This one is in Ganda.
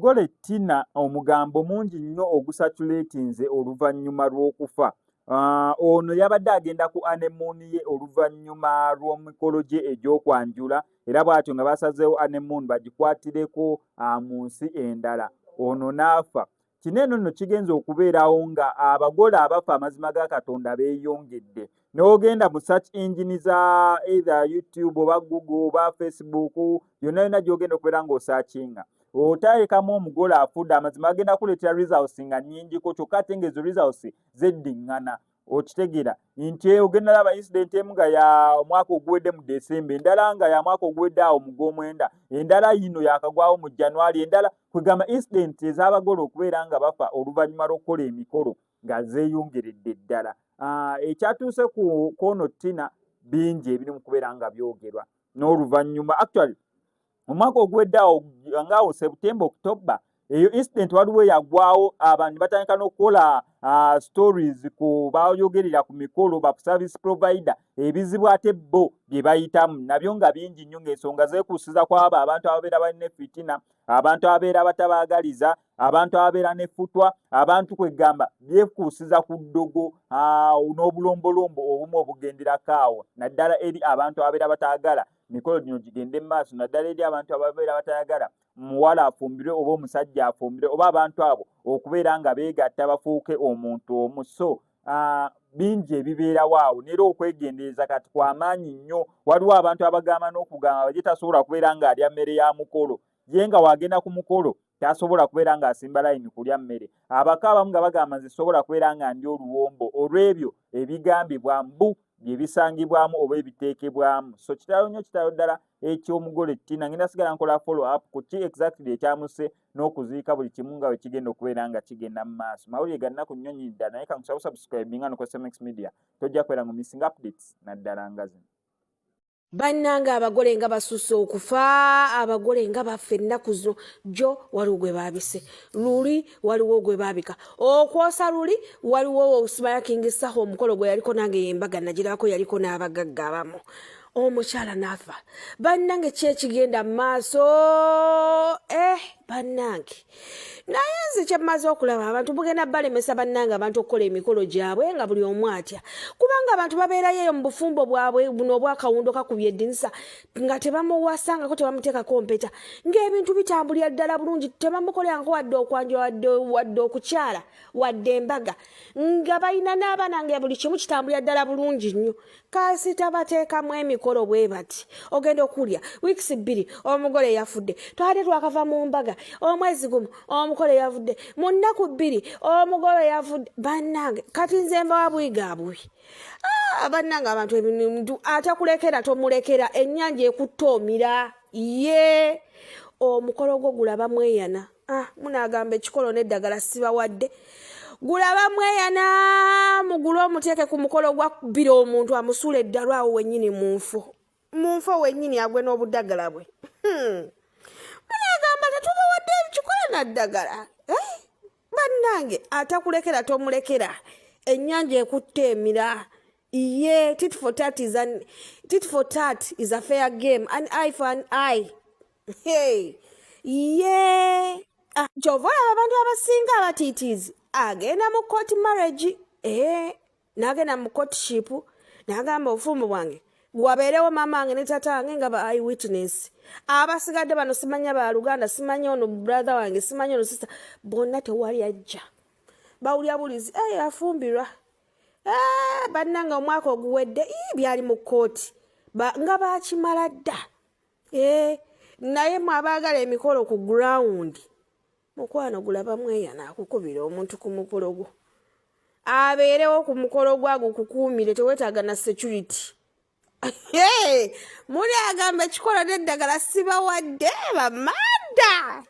Omugole Tina omugambo mungi nnyo ogusatulatinze oluvannyuma lw'okufa. Ono yabadde agenda ku honeymoon ye oluvannyuma lw'emikolo gye egy'okwanjula era bw'atyo nga basazeewo honeymoon bagikwatireko mu nsi endala. Ono n'afa. Kino eno nno kigenza okubeerawo nga abagole abafa amazima ga Katonda beeyongedde. N'ogenda mu search engine za either YouTube oba Google oba Facebook yonna yonna gy'ogenda okubeera ng'osaakinga. Otalekamu omugole afudde amazima agenda kuleetera results nga nnyingiko kyokka ate ng'ezo results zeddiŋŋana. Okitegeera nti ogenda laba incident emu nga ya mwaka oguwedde mu December, endala nga ya mwaka oguwedde awo mu Gwomwenda, endala yino yakagwawo mu January, endala kwegamba incident ez'abagole okubeera nga bafa oluvannyuma lw'okukola emikolo nga zeeyongeredde ddala. Ekyatuuse ku Ono Tina bingi ebiri mu kubeera nga byogerwa n'oluvannyuma actually omwaka oguwedde awo ngaawo September October eyo incident waliwo yagwawo abantu batandika n'okukola stories ku bayogerera ku mikolo ba service provider ebizibu ate bo bye bayitamu nabyo nga bingi nnyo ng'ensonga zeekuusiza kwabo abantu ababeera balina fitina, abantu ababeera batabaagaliza, abantu ababeera n'effutwa, abantu kwegamba byekuusiza ku ddogo n'obulombolombo obumu obugenderako awo naddala eri abantu ababeera bataagala mikolo gino gigende mu maaso, naddala eri abantu ababeera batayagala muwala afumbirwe oba omusajja afumbirwe oba abantu abo okubeera nga beegatta bafuuke omuntu omu. So bingi ebibeerawo awo neera okwegendereza kati kw'amaanyi nnyo. Waliwo abantu abagamba n'okugamba ye tasobola kubeera ng'alya mmere ya mukolo, ye nga wagenda ku mukolo tasobola kubeera ng'asimba layini kulya mmere. Abaka abamu nga bagamba nze sobola kubeera nga ndi oluwombo olw'ebyo ebigambibwa mbu bye bisangibwamu oba ebiteekebwamu. So kitalo nnyo kitalo ddala eky'omugole Tina. Ngenda sigala nkola follow up ku ki exactly ekyamuse n'okuziika buli kimu nga bwe kigenda okubeera nga kigenda mu maaso. Mawulire ga nnaku nnyo nnyini ddala naye kankusaba subscribe nga no ku SMX Media tojja kubeera ngu missing updates naddala nga zino. Bannange abagole nga basusse okufa, abagole nga baffe ennaku zino, jo waliwo gwe baabise, luli waliwo gwe baabika, okwosa luli waliwo Osumaya King Saho omukolo gwe yaliko nange yembaga nagirako yaliko n'abagagga abamu. Omukyala n'afa. Bannange ki ekigenda mu maaso? Bannange naye nze kye mmaze okulaba abantu mugenda balemesa bannange abantu okukola emikolo gyabwe nga buli omu atya, kubanga abantu babeerayo eyo mu bufumbo bwabwe buno obwakawundo kakubye eddinisa nga tebamuwasangako tebamuteekako mpeta ng'ebintu bitambulira ddala bulungi, tebamukolerangako wadde okwanja wadde okukyala wadde embaga nga balina n'abaana nga buli kimu kitambulira ddala bulungi nnyo. Kasita bateekamu emikolo bwe bati ogenda okulya wiikisi 2 omugole yafudde, twade twakava mu mbaga omwezi gumu omukole yavudde, mu nnaku 2 omugole yavudde. Bannange kati nze mbawa bwigabwe. Bannange abantu ebintu atakulekera tomulekera, ennyanja ekutta omira ye omukolo gwo gulaba mweyana. Munaagamba ekikolo n'eddagala sibawadde, gulaba mweyana mugule omuteeke ku mukolo gwa 2 omuntu amusuula eddalu awo wennyini mu nfo wennyini agwe n'obuddagala bwe. Munaagamba tetubawadde ekikola naddagala. Bannange atakulekera tomulekera, ennyanja ekutta emira ye. Tit for tat is a fair game, an eye for an eye. Kyova olaba abantu abasinga abatiitiizi agenda mu court marriage, n'agenda mu courtship n'agamba obufumbo bwange wabeerewo maama wange ne taata wange nga ba eyewitness. Abasigadde bano simanya ba Luganda, simanya ono brother wange, simanya ono sister, bonna tewali ajja. Bawulya bulizi afumbirwa. Bannange omwaka oguwedde byali mu kooti nga bakimala dda. Naye mwabaagala emikolo ku ground, mukwano gulaba mweyana akukubira omuntu ku mukolo gwo, abeerewo ku mukolo gwago kukuumire, teweetaaga na security. Muli agamba ekikola n'eddagala sibawadde bamanda.